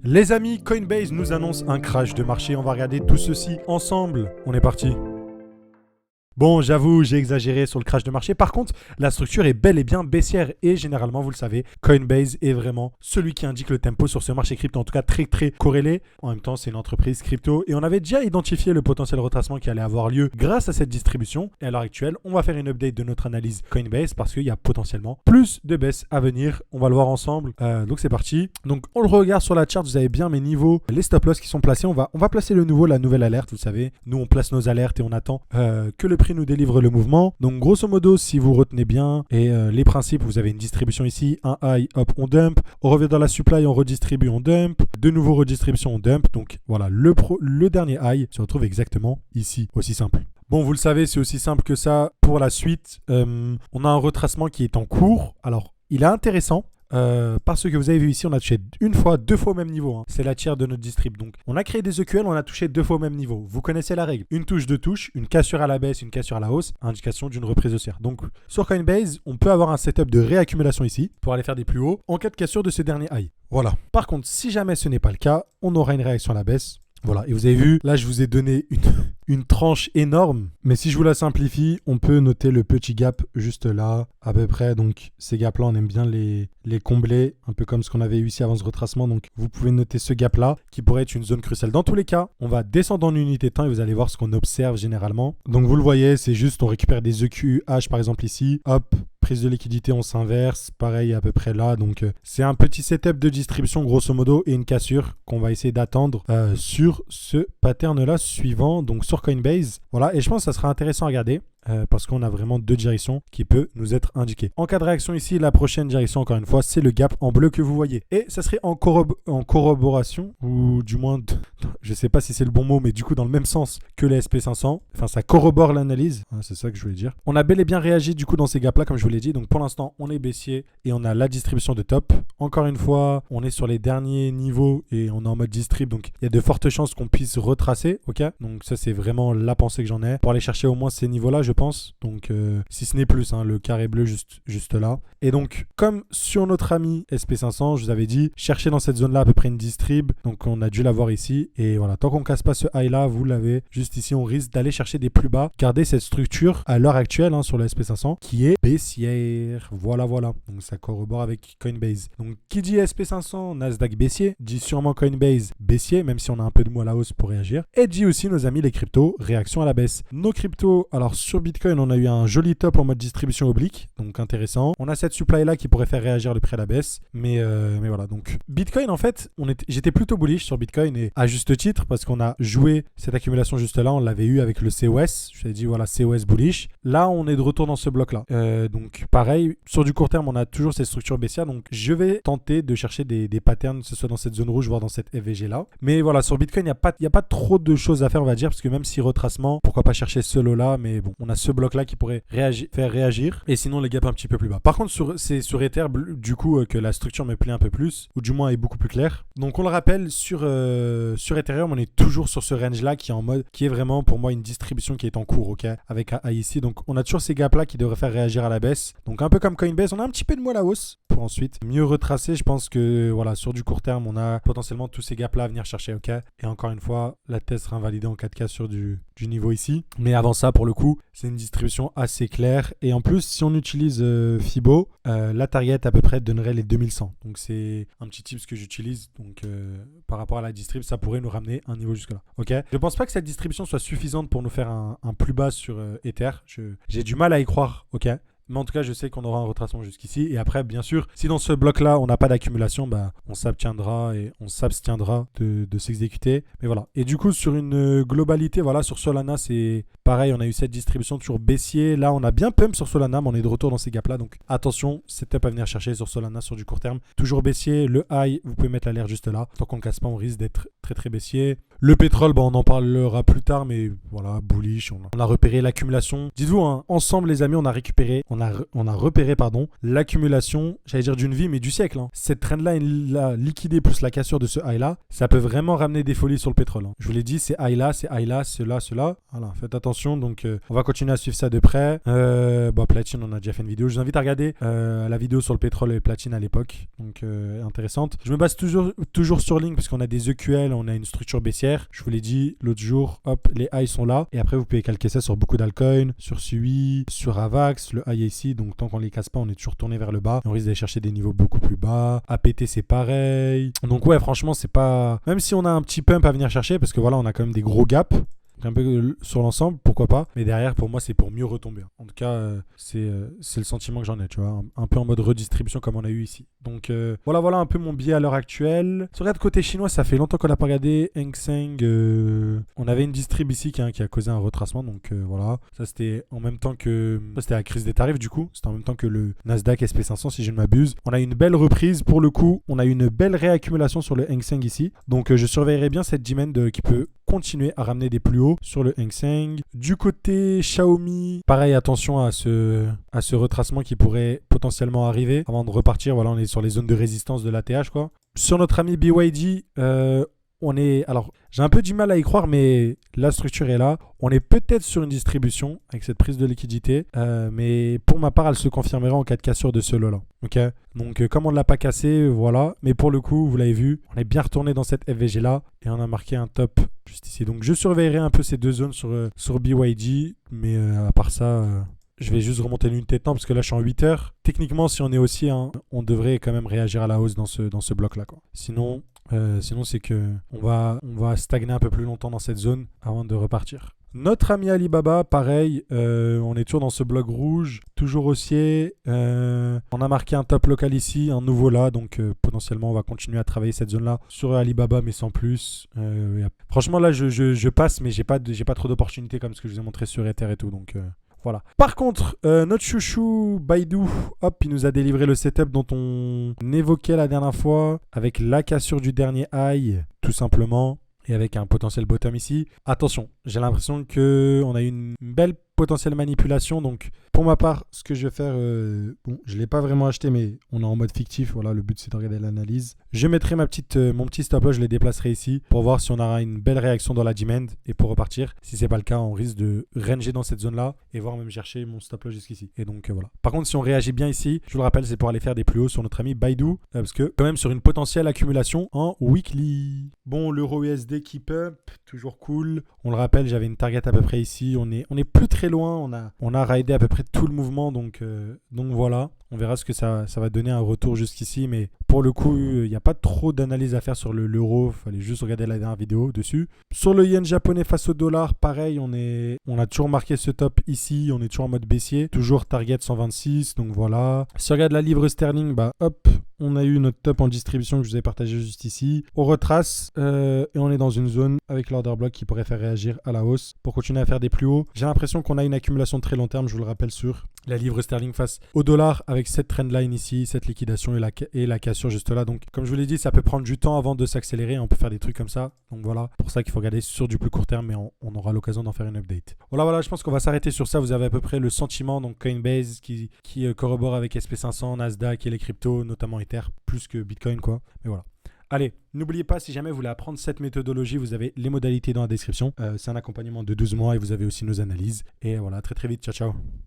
Les amis, Coinbase nous annonce un crash de marché. On va regarder tout ceci ensemble. On est parti. Bon, j'avoue, j'ai exagéré sur le crash de marché. Par contre, la structure est bel et bien baissière. Et généralement, vous le savez, Coinbase est vraiment celui qui indique le tempo sur ce marché crypto. En tout cas, très corrélé. En même temps, c'est une entreprise crypto. Et on avait déjà identifié le potentiel retracement qui allait avoir lieu grâce à cette distribution. Et à l'heure actuelle, on va faire une update de notre analyse Coinbase parce qu'il y a potentiellement plus de baisses à venir. On va le voir ensemble. Donc, c'est parti. Donc, on le regarde sur la chart. Vous avez bien mes niveaux, les stop loss qui sont placés. On va placer la nouvelle alerte. Vous savez, nous, on place nos alertes et on attend que le prix nous délivre le mouvement. Donc grosso modo, si vous retenez bien et les principes, vous avez une distribution ici, un high, hop, on dump, on revient dans la supply, on redistribue, on dump, de nouveau redistribution, on dump. Donc voilà, le dernier high se retrouve exactement ici, aussi simple. Bon, vous le savez, c'est aussi simple que ça. Pour la suite, on a un retracement qui est en cours. Alors, il est intéressant. Parce que vous avez vu ici, on a touché deux fois au même niveau. C'est la tiers de notre distrib. Donc, on a créé des EQL, on a touché 2 fois au même niveau. Vous connaissez la règle. Une touche, deux touches, une cassure à la baisse, une cassure à la hausse, indication d'une reprise haussière. Donc, sur Coinbase, on peut avoir un setup de réaccumulation ici pour aller faire des plus hauts en cas de cassure de ce dernier high. Voilà. Par contre, si jamais ce n'est pas le cas, on aura une réaction à la baisse. Voilà, et vous avez vu, là je vous ai donné une tranche énorme, mais si je vous la simplifie, on peut noter le petit gap juste là, à peu près. Donc ces gaps-là, on aime bien les combler, un peu comme ce qu'on avait eu ici avant ce retracement. Donc vous pouvez noter ce gap-là, qui pourrait être une zone cruciale. Dans tous les cas, on va descendre en unité de temps et vous allez voir ce qu'on observe généralement. Donc vous le voyez, c'est juste, on récupère des EQH par exemple ici, hop, prise de liquidité, on s'inverse, pareil à peu près là. Donc c'est un petit setup de distribution grosso modo et une cassure qu'on va essayer d'attendre sur ce pattern là suivant, donc sur Coinbase. Voilà, et je pense que ça sera intéressant à regarder. Parce qu'on a vraiment deux directions qui peuvent nous être indiquées. En cas de réaction ici, la prochaine direction, encore une fois, c'est le gap en bleu que vous voyez. Et ça serait en corroboration, ou du moins, je ne sais pas si c'est le bon mot, mais du coup dans le même sens que les SP500. Enfin, ça corrobore l'analyse, c'est ça que je voulais dire. On a bel et bien réagi du coup dans ces gaps-là, comme je vous l'ai dit. Donc pour l'instant, on est baissier et on a la distribution de top. Encore une fois, on est sur les derniers niveaux et on est en mode distrib. Donc il y a de fortes chances qu'on puisse retracer. Ok. Donc ça, c'est vraiment la pensée que j'en ai. Pour aller chercher au moins ces niveaux-là, je pense. Donc si ce n'est plus, le carré bleu juste là. Et donc comme sur notre ami SP500, je vous avais dit, cherchez dans cette zone là à peu près une distrib. Donc on a dû l'avoir ici. Et voilà, tant qu'on casse pas ce high là, vous l'avez juste ici, on risque d'aller chercher des plus bas. Gardez cette structure à l'heure actuelle sur le SP500 qui est baissière. Voilà. Donc ça corrobore avec Coinbase. Donc qui dit SP500, Nasdaq baissier, dit sûrement Coinbase baissier, même si on a un peu de mou à la hausse pour réagir. Et dit aussi nos amis les cryptos, réaction à la baisse. Nos cryptos, alors sur Bitcoin, on a eu un joli top en mode distribution oblique, donc intéressant. On a cette supply là qui pourrait faire réagir le prix à la baisse, mais voilà. Donc Bitcoin, en fait, j'étais plutôt bullish sur Bitcoin et à juste titre parce qu'on a joué cette accumulation juste là, on l'avait eu avec le COS. Je vous ai dit voilà, COS bullish. Là, on est de retour dans ce bloc là. Donc pareil, sur du court terme, on a toujours cette structure baissière, donc je vais tenter de chercher des patterns, que ce soit dans cette zone rouge, voire dans cette FVG là. Mais voilà, sur Bitcoin, il n'y a pas trop de choses à faire, on va dire, parce que même si retracement, pourquoi pas chercher ce lot là, mais bon, on a ce bloc là qui pourrait faire réagir et sinon les gaps un petit peu plus bas. Par contre c'est sur Ether du coup que la structure me plaît un peu plus, ou du moins est beaucoup plus claire. Donc on le rappelle, sur Ethereum on est toujours sur ce range là qui est vraiment pour moi une distribution qui est en cours, ok, avec un high ici. Donc on a toujours ces gaps là qui devraient faire réagir à la baisse. Donc un peu comme Coinbase, on a un petit peu de mou à la hausse pour ensuite mieux retracer. Je pense que voilà, sur du court terme on a potentiellement tous ces gaps là à venir chercher, ok. Et encore une fois, la thèse sera invalidée en 4K sur du niveau ici. Mais avant ça, pour le coup, c'est une distribution assez claire. Et en plus, si on utilise Fibo, la target à peu près donnerait les 2100. Donc c'est un petit tips que j'utilise. Donc par rapport à la distrib, ça pourrait nous ramener un niveau jusque là. Ok. Je pense pas que cette distribution soit suffisante pour nous faire un plus bas sur Ether. J'ai du mal à y croire. Ok. Mais en tout cas, je sais qu'on aura un retracement jusqu'ici. Et après, bien sûr, si dans ce bloc-là, on n'a pas d'accumulation, on s'abstiendra et on s'abstiendra de s'exécuter. Mais voilà. Et du coup, sur une globalité, voilà, sur Solana, c'est pareil. On a eu cette distribution toujours baissier. Là, on a bien pump sur Solana, mais on est de retour dans ces gaps-là. Donc, attention, setup à venir chercher sur Solana sur du court terme. Toujours baissier. Le high, vous pouvez mettre l'alerte juste là. Tant qu'on ne casse pas, on risque d'être très très baissier. Le pétrole, on en parlera plus tard, mais voilà, bullish. On a repéré l'accumulation. Dites-vous, hein, ensemble les amis, on a repéré l'accumulation, j'allais dire d'une vie, mais du siècle. Hein. Cette trend-là, la liquidée plus la cassure de ce high-là, ça peut vraiment ramener des folies sur le pétrole. Hein. Je vous l'ai dit, c'est high-là, cela. Voilà, faites attention. Donc, on va continuer à suivre ça de près. Platine, on a déjà fait une vidéo. Je vous invite à regarder la vidéo sur le pétrole et platine à l'époque. Donc, intéressante. Je me base toujours sur Link parce qu'on a des EQL, on a une structure baissière. Je vous l'ai dit l'autre jour, hop, les highs sont là. Et après, vous pouvez calquer ça sur beaucoup d'altcoins, sur Sui, sur Avax, le high ici. Donc, tant qu'on les casse pas, on est toujours tourné vers le bas. Et on risque d'aller chercher des niveaux beaucoup plus bas. APT, c'est pareil. Donc, ouais, franchement, c'est pas. Même si on a un petit pump à venir chercher, parce que voilà, on a quand même des gros gaps. Un peu sur l'ensemble, pourquoi pas. Mais derrière, pour moi, c'est pour mieux retomber. En tout cas, c'est le sentiment que j'en ai, tu vois. Un peu en mode redistribution comme on a eu ici. Donc, voilà un peu mon biais à l'heure actuelle. Si on regarde côté chinois, ça fait longtemps qu'on n'a pas regardé. Hang Seng, on avait une distrib ici qui a causé un retracement. Donc, voilà. Ça, c'était en même temps que... Ça, c'était la crise des tarifs, du coup. C'était en même temps que le Nasdaq SP500, si je ne m'abuse. On a une belle reprise, pour le coup. On a une belle réaccumulation sur le Hang Seng ici. Donc, je surveillerai bien cette demand qui peut continuer à ramener des plus hauts sur le Hang Seng. Du côté Xiaomi, pareil, attention à ce retracement qui pourrait potentiellement arriver avant de repartir. Voilà, on est sur les zones de résistance de l'ATH, quoi. Sur notre ami BYD, alors, j'ai un peu du mal à y croire, mais la structure est là. On est peut-être sur une distribution avec cette prise de liquidité, mais pour ma part, elle se confirmera en cas de cassure de ce lot-là. Ok. Donc, comme on ne l'a pas cassé, voilà. Mais pour le coup, vous l'avez vu, on est bien retourné dans cette FVG-là et on a marqué un top juste ici. Donc, je surveillerai un peu ces deux zones sur BYD, mais à part ça... je vais juste remonter l'unité de temps parce que là je suis en 8 heures. Techniquement, si on est aussi, on devrait quand même réagir à la hausse dans ce bloc-là, quoi. Sinon c'est que on va stagner un peu plus longtemps dans cette zone avant de repartir. Notre ami Alibaba, pareil, on est toujours dans ce bloc rouge, toujours haussier. On a marqué un top local ici, un nouveau là, donc potentiellement on va continuer à travailler cette zone-là sur Alibaba, mais sans plus. Franchement là, je passe, mais j'ai pas trop d'opportunités comme ce que je vous ai montré sur Ether et tout, donc... Voilà. Par contre, notre chouchou Baidu, hop, il nous a délivré le setup dont on évoquait la dernière fois avec la cassure du dernier high, tout simplement, et avec un potentiel bottom ici. Attention, j'ai l'impression qu'on a eu une belle potentielle manipulation. Donc, pour ma part, ce que je vais faire, je ne l'ai pas vraiment acheté, mais on est en mode fictif. Voilà, le but, c'est de regarder l'analyse. Je mettrai mon petit stop loss, je les déplacerai ici pour voir si on aura une belle réaction dans la demand et pour repartir. Si ce n'est pas le cas, on risque de ranger dans cette zone-là et voir même chercher mon stop loss jusqu'ici. Et donc, voilà. Par contre, si on réagit bien ici, je vous le rappelle, c'est pour aller faire des plus hauts sur notre ami Baidu, parce que quand même sur une potentielle accumulation en weekly. Bon, l'euro USD keep up, toujours cool. On le rappelle, j'avais une target à peu près ici. On est plus très loin. On a raidé à peu près tout le mouvement. Donc voilà. On verra ce que ça va donner un retour jusqu'ici. Mais pour le coup, il n'y a pas trop d'analyse à faire sur l'euro. Il fallait juste regarder la dernière vidéo dessus. Sur le yen japonais face au dollar, pareil, on a toujours marqué ce top ici. On est toujours en mode baissier. Toujours target 126. Donc voilà. Si on regarde la livre sterling, hop. On a eu notre top en distribution que je vous ai partagé juste ici. On retrace et on est dans une zone avec l'order block qui pourrait faire réagir à la hausse pour continuer à faire des plus hauts. J'ai l'impression qu'on a une accumulation de très long terme, je vous le rappelle, sur la livre sterling face au dollar avec cette trendline ici, cette liquidation et la cassure juste là. Donc comme je vous l'ai dit, ça peut prendre du temps avant de s'accélérer. On peut faire des trucs comme ça. Donc voilà, pour ça qu'il faut regarder sur du plus court terme, mais on aura l'occasion d'en faire une update. Voilà, je pense qu'on va s'arrêter sur ça. Vous avez à peu près le sentiment, donc Coinbase qui corrobore avec SP500, Nasdaq et les cryptos, notamment Ether, plus que Bitcoin, quoi. Mais voilà. Allez, n'oubliez pas, si jamais vous voulez apprendre cette méthodologie, vous avez les modalités dans la description. C'est un accompagnement de 12 mois et vous avez aussi nos analyses. Et voilà, très très vite. Ciao, ciao.